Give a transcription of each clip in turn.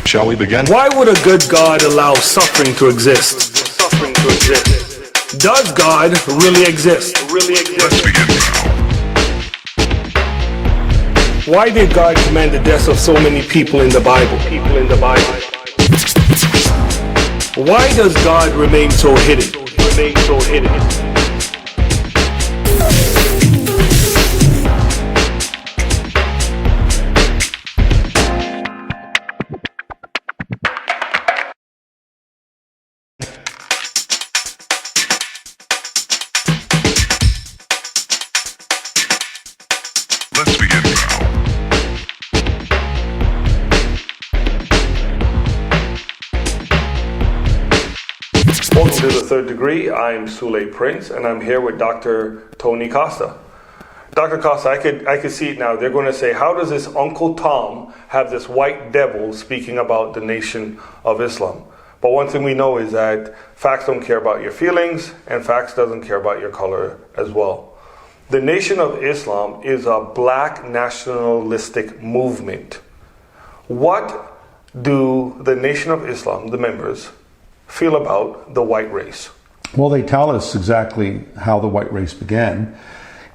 Shall we begin? Why would a good God allow suffering to exist? Does God really exist? Let's begin now. Why did God command the deaths of so many people in the Bible? Why does God remain so hidden? Let's begin now. Welcome to The Third Degree. I'm Sule Prince, and I'm here with Dr. Tony Costa. Dr. Costa, I could see it now. They're going to say, how does this Uncle Tom have this white devil speaking about the Nation of Islam? But one thing we know is that facts don't care about your feelings, and facts doesn't care about your color as well. The Nation of Islam is a black nationalistic movement. What do the Nation of Islam, the members, feel about the white race? Well, they tell us exactly how the white race began.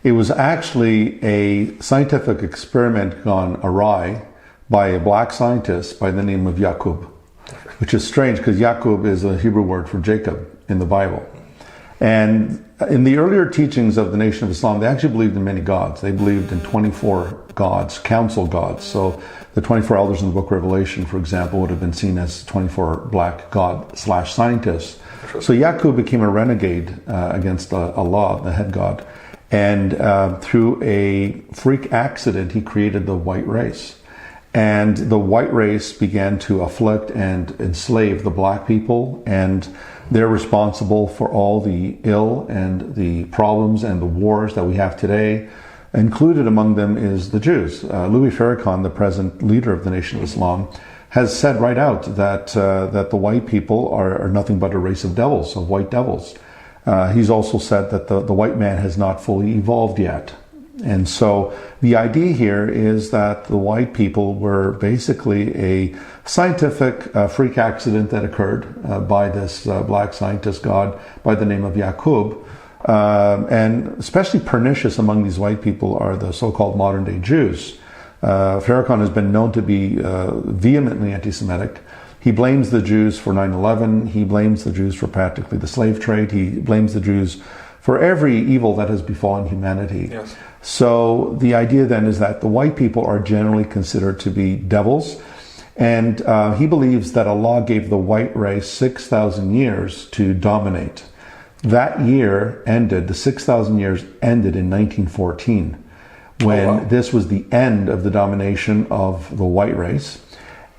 It was actually a scientific experiment gone awry by a black scientist by the name of Yakub, which is strange because Yakub is a Hebrew word for Jacob in the Bible. And in the earlier teachings of the Nation of Islam, they actually believed in many gods. They believed in 24 gods, council gods. So the 24 elders in the book of Revelation, for example, would have been seen as 24 black god/scientists. So Yakub became a renegade against Allah, the head god. And through a freak accident, he created the white race. And the white race began to afflict and enslave the black people, and they're responsible for all the ill and the problems and the wars that we have today. Included among them is the Jews. Louis Farrakhan, the present leader of the Nation of Islam, has said right out that the white people are nothing but a race of devils, of white devils. He's also said that the white man has not fully evolved yet. And so the idea here is that the white people were basically a scientific freak accident that occurred by this black scientist god by the name of Yakub. And especially pernicious among these white people are the so-called modern day Jews. Farrakhan has been known to be vehemently anti-Semitic. He blames the Jews for 9/11. He blames the Jews for practically the slave trade. He blames the Jews for every evil that has befallen humanity. Yes. So the idea then is that the white people are generally considered to be devils. And he believes that Allah gave the white race 6,000 years to dominate. That year ended, the 6,000 years ended in 1914, when this was the end of the domination of the white race.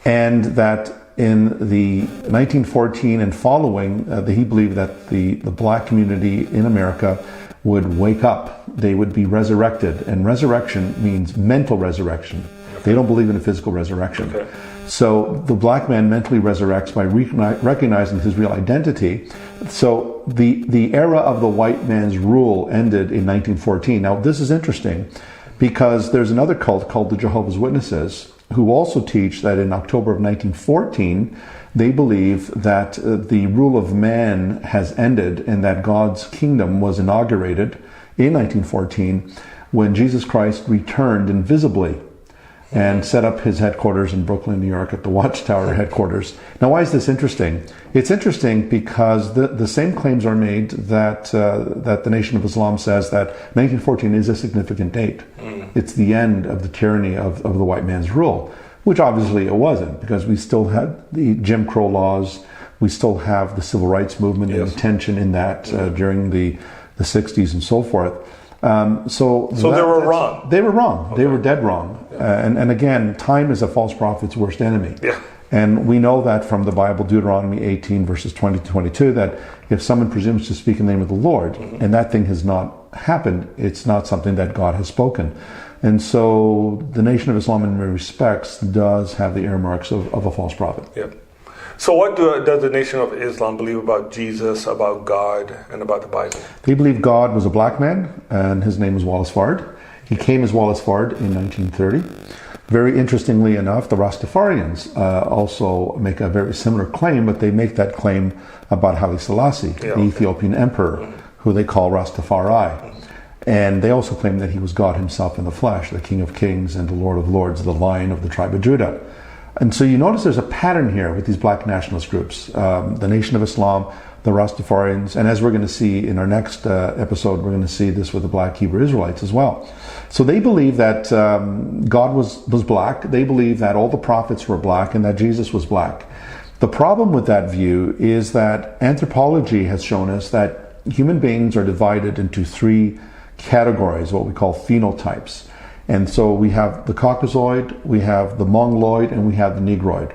And that in the 1914 and following, he believed that the black community in America would wake up. They would be resurrected. And resurrection means mental resurrection. They don't believe in a physical resurrection. Okay. So the black man mentally resurrects by recognizing his real identity. So the era of the white man's rule ended in 1914. Now this is interesting because there's another cult called the Jehovah's Witnesses who also teach that in October of 1914, they believe that the rule of man has ended and that God's kingdom was inaugurated in 1914 when Jesus Christ returned invisibly and set up his headquarters in Brooklyn, New York at the Watchtower headquarters. Now, why is this interesting? It's interesting because the same claims are made that the Nation of Islam says that 1914 is a significant date. It's the end of the tyranny of the white man's rule, which obviously it wasn't, because we still had the Jim Crow laws, we still have the civil rights movement and tension in that during the 60s and so forth. So they were wrong. They were wrong. Okay. They were dead wrong. And again, time is a false prophet's worst enemy. Yeah. And we know that from the Bible, Deuteronomy 18, verses 20 to 22, that if someone presumes to speak in the name of the Lord, and that thing has not happened, it's not something that God has spoken. And so the Nation of Islam in many respects does have the earmarks of a false prophet. Yeah. So what does the Nation of Islam believe about Jesus, about God, and about the Bible? They believe God was a black man, and his name was Wallace Fard. He came as Wallace Fard in 1930. Very interestingly enough, the Rastafarians also make a very similar claim, but they make that claim about Haile Selassie, the Ethiopian emperor, who they call Rastafari. And they also claim that he was God himself in the flesh, the King of Kings and the Lord of Lords, the Lion of the tribe of Judah. And so you notice there's a pattern here with these black nationalist groups, the Nation of Islam, the Rastafarians, and as we're going to see in our next episode, we're going to see this with the black Hebrew Israelites as well. So they believe that God was black. They believe that all the prophets were black and that Jesus was black. The problem with that view is that anthropology has shown us that human beings are divided into three categories, what we call phenotypes. And so we have the Caucasoid, we have the Mongoloid, and we have the Negroid.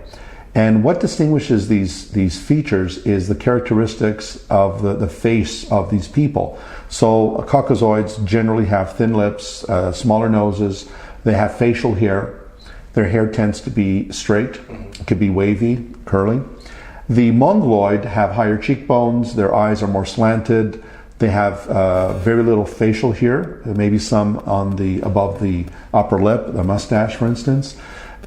And what distinguishes these features is the characteristics of the face of these people. So Caucasoids generally have thin lips, smaller noses, they have facial hair. Their hair tends to be straight, it could be wavy, curly. The Mongoloid have higher cheekbones, their eyes are more slanted, they have very little facial hair, maybe some on above the upper lip, the mustache for instance.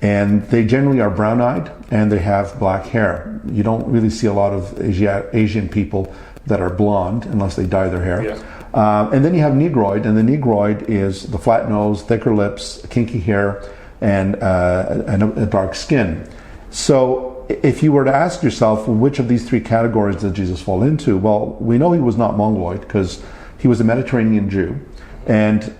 And they generally are brown-eyed and they have black hair. You don't really see a lot of Asian people that are blonde unless they dye their hair. Yeah. And then you have Negroid, and the Negroid is the flat nose, thicker lips, kinky hair, and a dark skin. So if you were to ask yourself, which of these three categories did Jesus fall into? Well, we know he was not Mongoloid because he was a Mediterranean Jew, and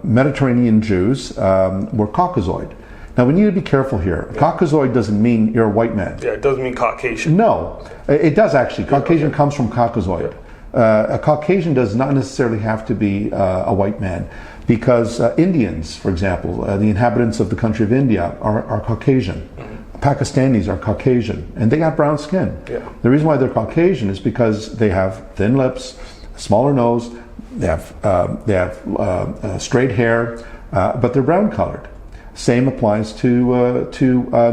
Mediterranean Jews were Caucasoid. Now, we need to be careful here. Yeah. Caucasoid doesn't mean you're a white man. Yeah, it doesn't mean Caucasian. No, it does actually. Caucasian comes from Caucasoid. Yeah. A Caucasian does not necessarily have to be a white man, because Indians, for example, the inhabitants of the country of India are Caucasian. Mm-hmm. Pakistanis are Caucasian, and they got brown skin. Yeah. The reason why they're Caucasian is because they have thin lips, smaller nose, they have straight hair, but they're brown colored. Same applies to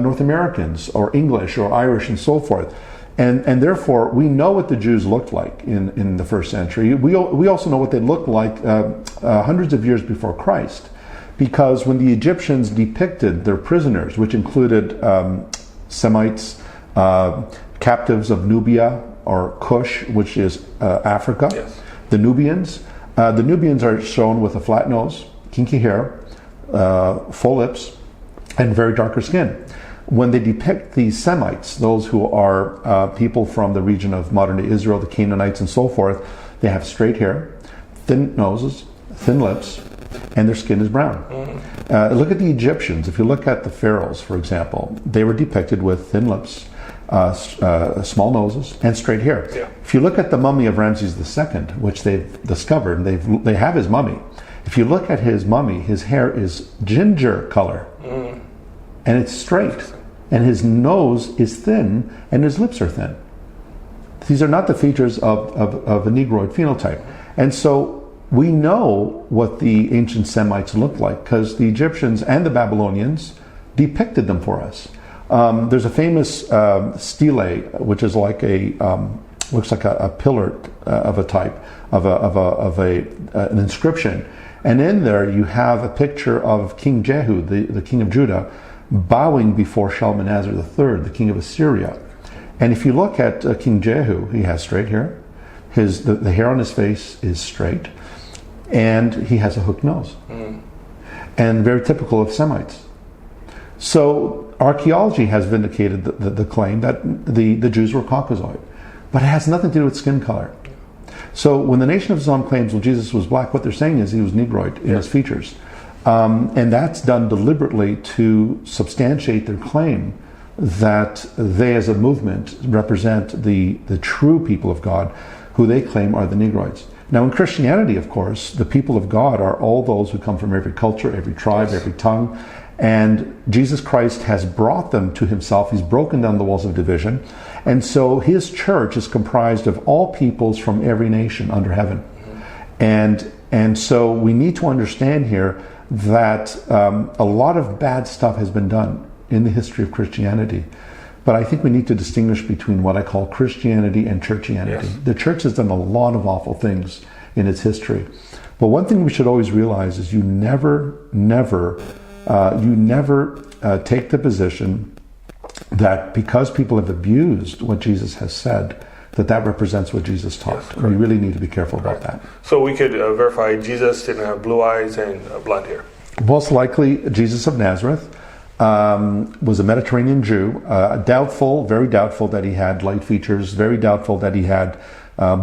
North Americans or English or Irish and so forth. And therefore, we know what the Jews looked like in the first century. We also know what they looked like hundreds of years before Christ. Because when the Egyptians depicted their prisoners, which included Semites, captives of Nubia or Kush, which is Africa, yes. The Nubians are shown with a flat nose, kinky hair, full lips, and very darker skin. When they depict the Semites, those who are people from the region of modern-day Israel, the Canaanites and so forth, they have straight hair, thin noses, thin lips, and their skin is brown. Look at the Egyptians. If you look at the pharaohs, for example, they were depicted with thin lips, small noses, and straight hair. Yeah. If you look at the mummy of Ramses II, which they've discovered, and they have his mummy. If you look at his mummy, his hair is ginger color, and it's straight, and his nose is thin, and his lips are thin. These are not the features of a Negroid phenotype. And so we know what the ancient Semites looked like, because the Egyptians and the Babylonians depicted them for us. There's a famous stele, which is like looks like a pillar of a type, of an inscription. And in there you have a picture of King Jehu, the king of Judah, bowing before Shalmaneser III, the king of Assyria. And if you look at King Jehu, he has straight hair. The hair on his face is straight. And he has a hooked nose. And very typical of Semites. So archaeology has vindicated the claim that the Jews were Caucasoid. But it has nothing to do with skin color. So when the Nation of Islam claims, well, Jesus was black, what they're saying is he was Negroid in his features. And that's done deliberately to substantiate their claim that they as a movement represent the true people of God, who they claim are the Negroids. Now in Christianity, of course, the people of God are all those who come from every culture, every tribe, every tongue. And Jesus Christ has brought them to himself. He's broken down the walls of division. And so his church is comprised of all peoples from every nation under heaven. And so we need to understand here that a lot of bad stuff has been done in the history of Christianity. But I think we need to distinguish between what I call Christianity and churchianity. Yes. The church has done a lot of awful things in its history. But one thing we should always realize is you never you never take the position that because people have abused what Jesus has said, that represents what Jesus taught. Yes, we really need to be careful about that. So we could verify Jesus didn't have blue eyes and blonde hair. Most likely, Jesus of Nazareth was a Mediterranean Jew. Doubtful, very doubtful that he had light features, very doubtful that he had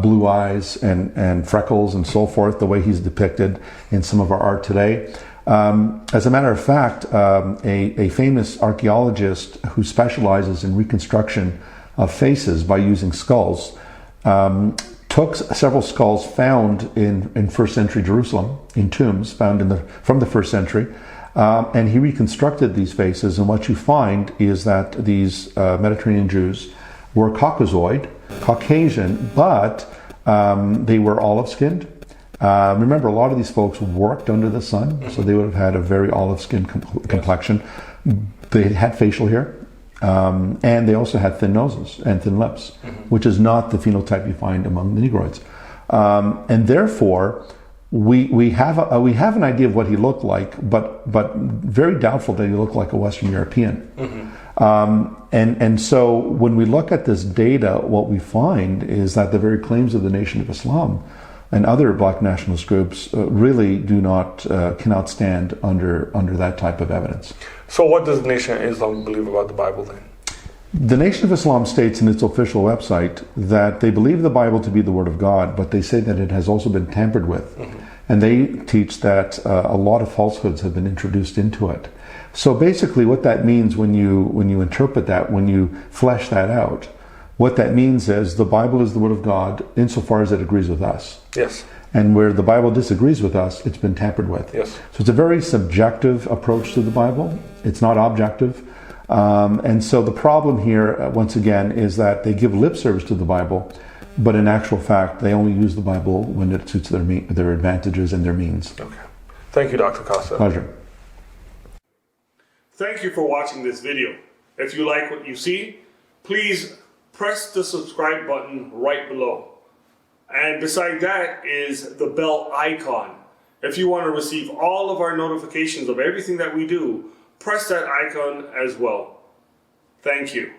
blue eyes and freckles and so forth, the way he's depicted in some of our art today. As a matter of fact, a famous archaeologist who specializes in reconstruction of faces by using skulls took several skulls found in first century Jerusalem, in tombs found from the first century, and he reconstructed these faces. And what you find is that these Mediterranean Jews were Caucasian, but they were olive-skinned. Remember, a lot of these folks worked under the sun, so they would have had a very olive-skinned complexion. They had facial hair, and they also had thin noses and thin lips, which is not the phenotype you find among the Negroids. And therefore, we have an idea of what he looked like, but very doubtful that he looked like a Western European. And so when we look at this data, what we find is that the very claims of the Nation of Islam and other black nationalist groups really cannot stand under that type of evidence. So what does the Nation of Islam believe about the Bible then? The Nation of Islam states in its official website that they believe the Bible to be the Word of God, but they say that it has also been tampered with. And they teach that a lot of falsehoods have been introduced into it. So basically what that means when you interpret that, when you flesh that out, what that means is the Bible is the Word of God insofar as it agrees with us. Yes. And where the Bible disagrees with us, it's been tampered with. Yes. So it's a very subjective approach to the Bible. It's not objective. And so the problem here, once again, is that they give lip service to the Bible, but in actual fact, they only use the Bible when it suits their advantages and their means. Okay. Thank you, Dr. Costa. Pleasure. Thank you for watching this video. If you like what you see, please press the subscribe button right below. And beside that is the bell icon. If you want to receive all of our notifications of everything that we do, press that icon as well. Thank you.